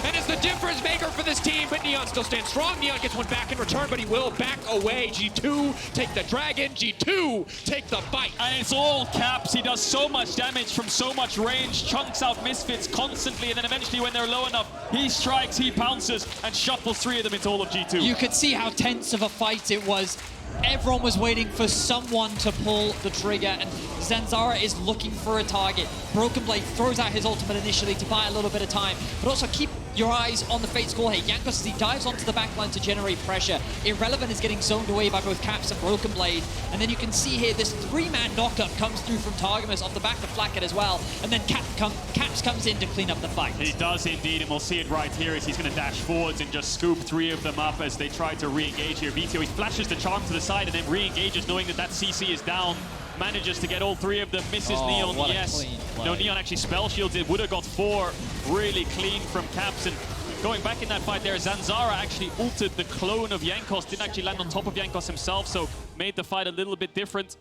and is the difference maker for this team. But Neon still stands strong. Neon gets one back in return, but he will back away. G2 take the Dragon. G2 take the fight. And it's all Caps. He does so much damage from so much range, chunks out Misfits constantly, and then eventually when they're low enough, he strikes, he pounces, and shuffles 3 of them into all of G2. You could see how tense of a fight it was. Everyone was waiting for someone to pull the trigger, and Zanzara is looking for a target. Broken Blade throws out his ultimate initially to buy a little bit of time, but also keep your eyes on the Fate's Call here. Jankos, as he dives onto the backline to generate pressure. Irrelevant is getting zoned away by both Caps and Broken Blade, and then you can see here this 3-man knockup comes through from Targamas off the back of Flacket as well, and then Caps comes in to clean up the fight. He does indeed, and we'll see it right here as he's going to dash forwards and just scoop 3 of them up as they try to re-engage here. VTO, he flashes the charm to the side and then re-engages knowing that that CC is down. manages to get all 3 of them, misses Neon, what a yes. clean No, play. Neon actually spell shields it, would have got 4 really clean from Caps. And going back in that fight there, Zanzara actually ulted the clone of Jankos, didn't actually land on top of Jankos himself, so made the fight a little bit different.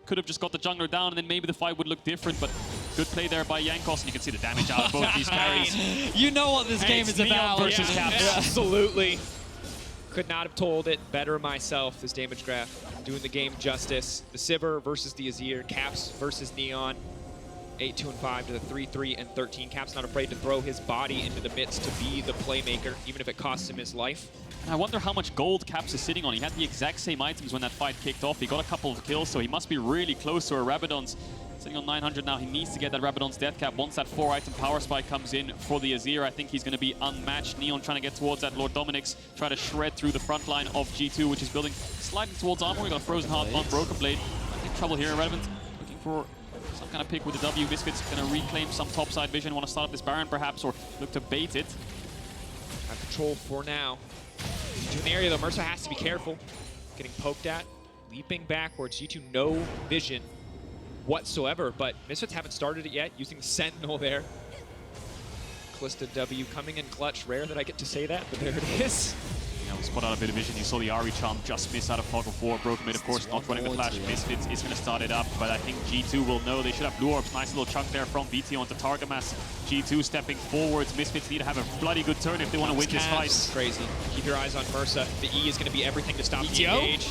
Could have just got the jungler down, and then maybe the fight would look different, but good play there by Jankos, and you can see the damage out of both these carries. You know what this game it's is Neon about. versus Caps. Absolutely. Could not have told it better myself, this damage graph. Doing the game justice. The Sivir versus the Azir. Caps versus Neon. 8-2-5 to the 3-3 and 13. Caps not afraid to throw his body into the midst to be the playmaker, even if it costs him his life. I wonder how much gold Caps is sitting on. He had the exact same items when that fight kicked off. He got a couple of kills, so he must be really close to a Rabadon's. Sitting on 900 now, he needs to get that Rabadon's death cap. Once that 4-item power spike comes in for the Azir, I think he's going to be unmatched. Neon trying to get towards that Lord Dominic's, try to shred through the front line of G2, which is building slightly towards armor. We got a Frozen Heart on Broken Blade. I think trouble here. Irrelevant looking for some kind of pick with the W. Misfits going to reclaim some topside vision. Want to start up this Baron perhaps, or look to bait it. Have control for now. Into an area though, Mercer has to be careful. Getting poked at, leaping backwards. G2 no vision whatsoever, but Misfits haven't started it yet, using the Sentinel there. Kalista W coming in clutch. Rare that I get to say that, but there it is. Yeah, we'll spot out a bit of vision. You saw the Ari charm just miss out of Fog of War. Broken Mid, of course, not running the flash. Misfits is going to start it up, but I think G2 will know. They should have blue orbs. Nice little chunk there from BT onto Targamas. G2 stepping forwards. Misfits need to have a bloody good turn if they want to win this fight. Crazy. Keep your eyes on Mercer. The E is going to be everything to stop the engage.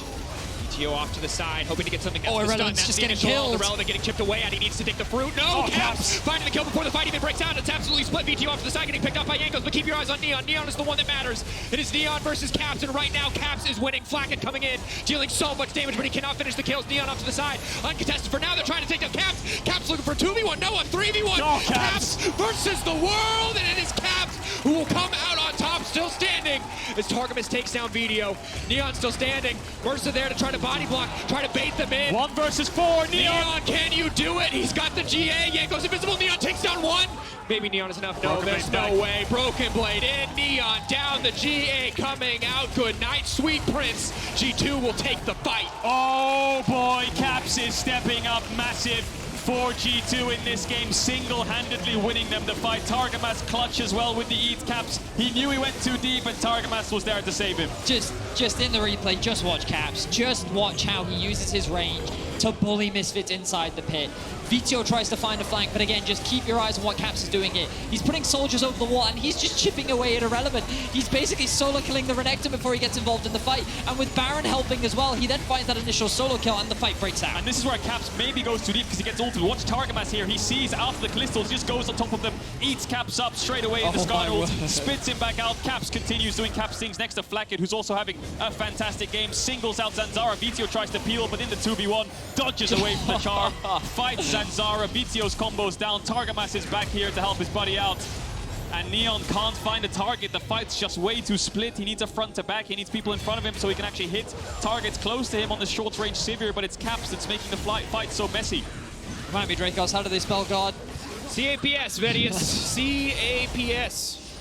BTO off to the side, hoping to get something else. Irrelevant's just getting killed. Irrelevant getting chipped away at. He needs to take the fruit. No, Caps finding the kill before the fight even breaks out. It's absolutely split. BTO off to the side, getting picked up by Jankos, but keep your eyes on Neon. Neon is the one that matters. It is Neon versus Caps, and right now Caps is winning. Flacket coming in, dealing so much damage, but he cannot finish the kills. Neon off to the side, uncontested for now. They're trying to take down Caps. Caps looking for 2v1, no, a 3v1. No, Caps versus the world, and it is Caps who will come out on top, still standing, as Targamas takes down Video. Neon still standing. Mercer there to try to body block, try to bait them in. 1 versus 4, Neon! Neon, can you do it? He's got the GA. Jankos invisible. Neon takes down 1. Maybe Neon is enough. No, Broken there's Blade no back. way. Broken Blade in. Neon down. The GA coming out. Good night, sweet prince. G2 will take the fight. Oh boy, Caps is stepping up massive for G2 in this game, single-handedly winning them the fight. Targamas clutch as well with the Eat Caps. He knew he went too deep, and Targamas was there to save him. Just in the replay, just watch Caps. Just watch how he uses his range to bully Misfits inside the pit. Vito tries to find a flank, but again, just keep your eyes on what Caps is doing here. He's putting soldiers over the wall, and he's just chipping away at Irrelevant. He's basically solo killing the Renekton before he gets involved in the fight. And with Baron helping as well, he then finds that initial solo kill, and the fight breaks out. And this is where Caps maybe goes too deep because he gets ulted. Watch Targamas here. He sees after the Callistos, just goes on top of them, eats Caps up straight away in the Sky ult, spits him back out. Caps continues doing Caps things next to Flacket, who's also having a fantastic game. Singles out Zanzara. Vito tries to peel, but in the 2v1, dodges away from the charm. Fights Zanzara. Vito's combos down. Targamas is back here to help his buddy out. And Neon can't find a target. The fight's just way too split. He needs a front to back. He needs people in front of him so he can actually hit targets close to him on the short range Sivir, but it's Caps that's making the fight so messy. Remind me, Dracos, how do they spell God? CAPS, Vedius. CAPS.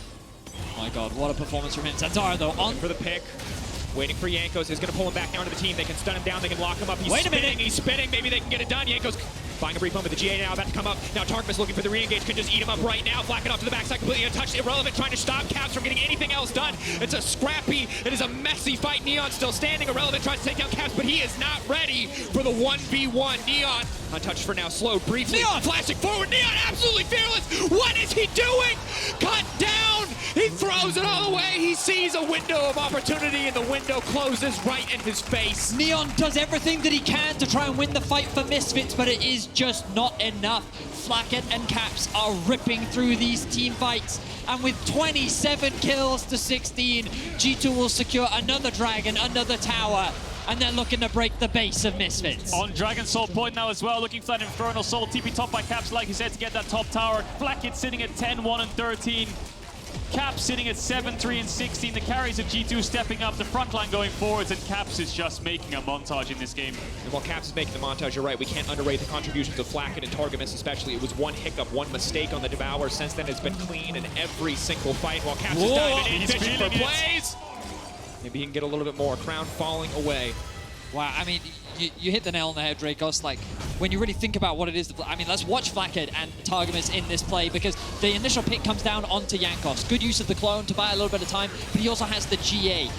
Oh my god, what a performance from him. Zanzara, though, on For the pick. Waiting for Jankos. He's going to pull him back down to the team. They can stun him down. They can lock him up. He's Wait a minute. spinning. He's spinning. Maybe they can get it done. Jankos buying a brief moment. The GA now about to come up. Now Targamas looking for the re-engage. Can just eat him up right now. Flack it off to the backside. Completely untouched. Irrelevant trying to stop Caps from getting anything else done. It's a scrappy. It is a messy fight. Neon still standing. Irrelevant tries to take down Caps, but he is not ready for the 1v1. Neon untouched for now. Slowed briefly. Neon flashing forward. Neon absolutely fearless. What is he doing? Cut down. He throws it all away. He sees a window of opportunity, and the window closes right in his face. Neon does everything that he can to try and win the fight for Misfits, but it is just not enough. Flacket and Caps are ripping through these team fights, and with 27 kills to 16, G2 will secure another dragon, another tower, and they're looking to break the base of Misfits. On Dragon Soul point now as well, looking for that Infernal Soul. TP top by Caps, like he said, to get that top tower. Flacket sitting at 10, 1 and 13. Caps sitting at 7, 3 and 16. The carries of G2 stepping up, the front line going forwards, and Caps is just making a montage in this game. And while Caps is making the montage, you're right, we can't underrate the contributions of Flacket and Targamas especially. It was one hiccup, one mistake on the Devour. Since then, it's been clean in every single fight. While Caps is diving in, He's fishing for feeling it. plays. Maybe he can get a little bit more. Crown falling away. Wow, I mean, you hit the nail on the head, Dracos. Like, when you really think about what it is, I mean, let's watch Flackhead and Targamas in this play, because the initial pick comes down onto Jankos. Good use of the clone to buy a little bit of time, but he also has the GA.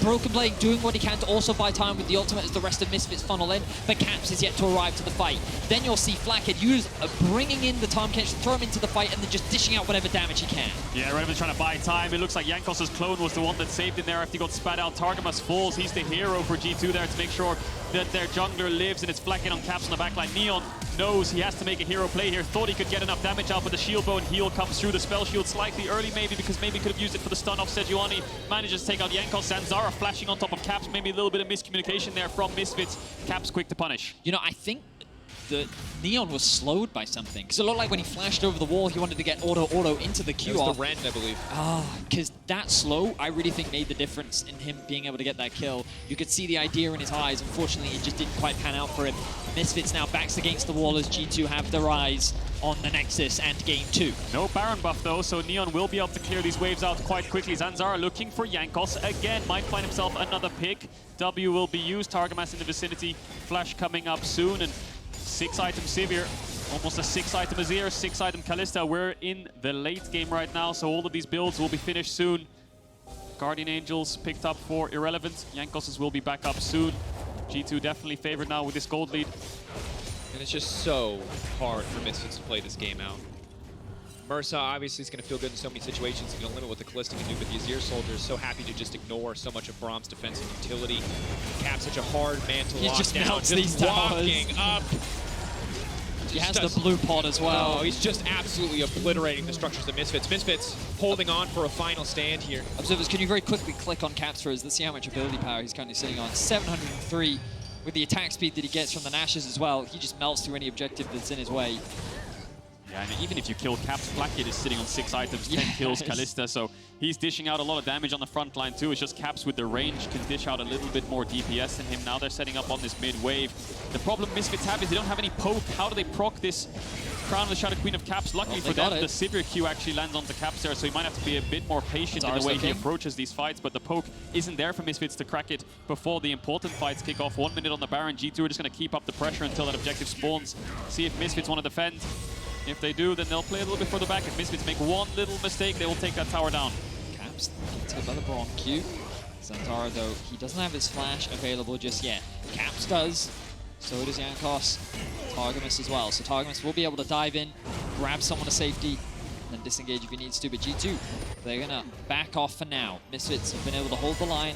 Broken Blade doing what he can to also buy time with the ultimate as the rest of Misfits funnel in, but Caps is yet to arrive to the fight. Then you'll see Flackhead use bringing in the Tahm Kench to throw him into the fight and then just dishing out whatever damage he can. Yeah, Irrelevant trying to buy time. It looks like Jankos' clone was the one that saved him there after he got spat out. Targamas falls. He's the hero for G2 there to make sure that their jungler lives, and it's Flackhead on Caps on the backline. Neon knows he has to make a hero play here. Thought he could get enough damage out, but the shield bow and heal comes through. The spell shield slightly early maybe, because maybe could have used it for the stun off. Sejuani manages to take out Jankos. Zanzara flashing on top of Caps. Maybe a little bit of miscommunication there from Misfits. Caps quick to punish. You know, I think the Neon was slowed by something, because it looked like when he flashed over the wall, he wanted to get auto into the Q off. The rend, I believe. Because that slow, I really think made the difference in him being able to get that kill. You could see the idea in his eyes. Unfortunately, it just didn't quite pan out for him. Misfits now backs against the wall as G2 have their eyes on the Nexus and Game 2. No Baron buff though, so Neon will be able to clear these waves out quite quickly. Zanzara looking for Jankos again, might find himself another pick. W will be used, Targamas in the vicinity, Flash coming up soon, and 6-item Sivir, almost a 6-item Azir, 6-item Kalista. We're in the late game right now, so all of these builds will be finished soon. Guardian Angels picked up for Irrelevant. Jankos will be back up soon. G2 definitely favored now with this gold lead. And it's just so hard for Misfits to play this game out. Mersa obviously is going to feel good in so many situations. He's going to limit what the Kalista can do, but the Azir Soldier is so happy to just ignore so much of Braum's defensive utility. Cap's such a hard man to lock just down. melts Just these walking up. He has the blue pod as well. Oh, he's just absolutely obliterating the structures of Misfits. Misfits holding on for a final stand here. Observers, can you very quickly click on Caps for us? Let's see how much ability power he's currently sitting on. 703 with the attack speed that he gets from the Nashes as well. He just melts through any objective that's in his way. Yeah, and even if you kill Caps, Flackhead is sitting on 6 items, 10 kills Kalista, so he's dishing out a lot of damage on the front line too. It's just Caps with the range can dish out a little bit more DPS than him. Now they're setting up on this mid wave. The problem Misfits have is they don't have any poke. How do they proc this Crown of the Shadow Queen of Caps? Luckily for them, the Sivir Q actually lands onto Caps there, so he might have to be a bit more patient in the way he approaches these fights, but the poke isn't there for Misfits to crack it before the important fights kick off. 1 minute on the Baron. G2 are just going to keep up the pressure until that objective spawns. See if Misfits want to defend. If they do, then they'll play a little bit further back. If Misfits make one little mistake, they will take that tower down. Caps gets hit by the Braum Q. Zanzara, though, he doesn't have his flash available just yet. Caps does. So does Jankos. Targamas as well. So Targamas will be able to dive in, grab someone to safety, and then disengage if he needs to. But G2, they're going to back off for now. Misfits have been able to hold the line,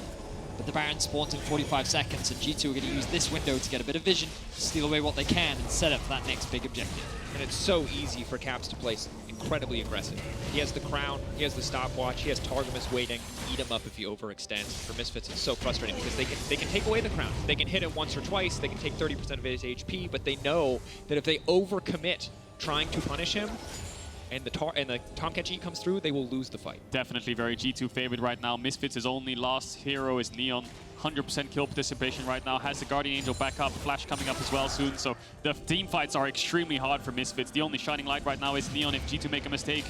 but the Baron spawns in 45 seconds, and G2 are going to use this window to get a bit of vision, steal away what they can, and set up for that next big objective. And it's so easy for Caps to play incredibly aggressive. He has the crown, he has the stopwatch, he has Targamas waiting. Eat him up if he overextends. For Misfits, it's so frustrating because they can take away the crown. They can hit it once or twice, they can take 30% of his HP, but they know that if they overcommit trying to punish him, and the Tahm Kench E comes through, they will lose the fight. Definitely very G2 favored right now. Misfits' only last hero is Neon. 100% kill participation right now. Has the Guardian Angel back up. Flash coming up as well soon. So the team fights are extremely hard for Misfits. The only shining light right now is Neon. If G2 make a mistake,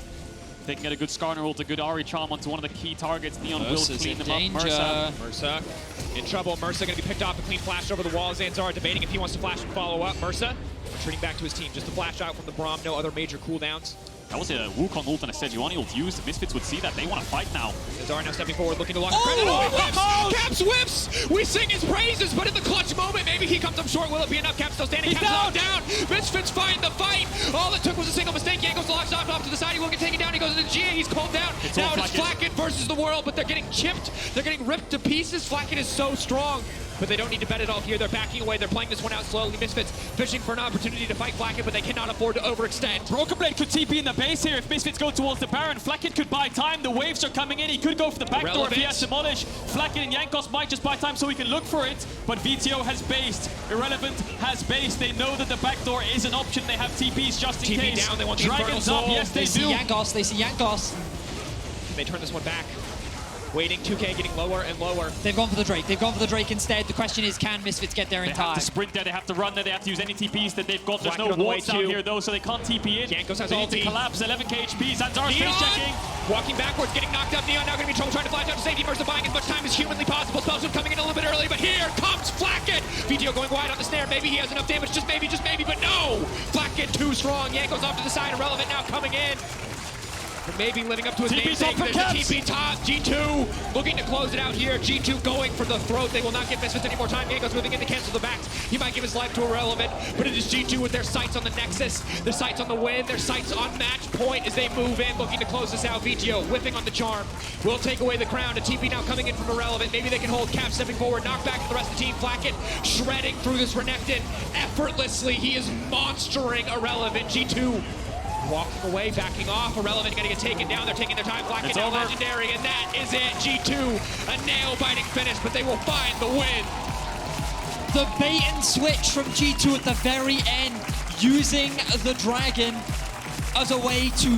they can get a good Skarner ult, a good Ahri charm onto one of the key targets. Neon will clean them up. Mersa in trouble. Mersa going to be picked off. A clean flash over the wall. Zanzara debating if he wants to flash and follow up. Mersa retreating back to his team. Just a flash out from the Braum. No other major cooldowns. That was a Wukong ult and a Sejuani ult used. The Misfits would see that. They want to fight now. Zanzara now stepping forward, looking to lock the credit. Oh, Caps whips! We sing his praises, but in the clutch moment, maybe he comes up short. Will it be enough? Caps still standing. Caps down. Misfits find the fight. All it took was a single mistake. Jankos locks off to the side. He will get taken down. He goes into GA. He's called down. Now it's Flackhead versus the world, but they're getting chipped. They're getting ripped to pieces. Flackhead is so strong. But they don't need to bet it all here. They're backing away. They're playing this one out slowly. Misfits fishing for an opportunity to fight Flackhead, but they cannot afford to overextend. Broken Blade could TP in the base here if Misfits go towards the Baron. Flackhead could buy time. The waves are coming in. He could go for the back door if he has Demolish. Flackhead and Jankos might just buy time so he can look for it. But VTO has based. Irrelevant has based. They know that the back door is an option. They have TPs just in case. Down. They want the Dragons up. Yes, they do. They see Jankos. They turn this one back. Waiting, 2K getting lower and lower. They've gone for the Drake. They've gone for the Drake instead. The question is, can Misfits get there in They time? have to sprint there, they have to run there, they have to use any TPs that they've got. There's Black no on the way wards down too. here though, so they can't TP in. Jankos has They need to ulti. collapse, 11k HP, Zanzara's Neon! face checking. Walking backwards, getting knocked up. Neon now going to be in trouble trying to flash out to safety. Mercer buying as much time as humanly possible. Spellstorm coming in a little bit early, but here comes Flacket. VTO going wide on the snare. Maybe he has enough damage, just maybe, but no! Flacket too strong. Yanko's off to the side. Irrelevant now coming in. Maybe living up to his TP's namesake. up for There's a Caps. TP top. G2 looking to close it out here. G2 going for the throat. They will not give Misfits any more time. Yanko's moving in to cancel the backs. He might give his life to Irrelevant, but it is G2 with their sights on the Nexus, their sights on the win, their sights on match point as they move in, looking to close this out. VTO whipping on the charm. Will take away the crown. A TP now coming in from Irrelevant. Maybe they can hold Cap stepping forward. Knock back to the rest of the team. Flacket shredding through this Renekton effortlessly. He is monstering Irrelevant. G2 walking away, backing off. Irrelevant gonna get taken down. They're taking their time. Flacket now legendary, and that is it. G2, a nail-biting finish, but they will find the win. The bait and switch from G2 at the very end, using the Dragon as a way to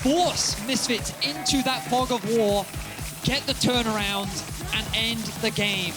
force Misfits into that fog of war, get the turnaround, and end the game.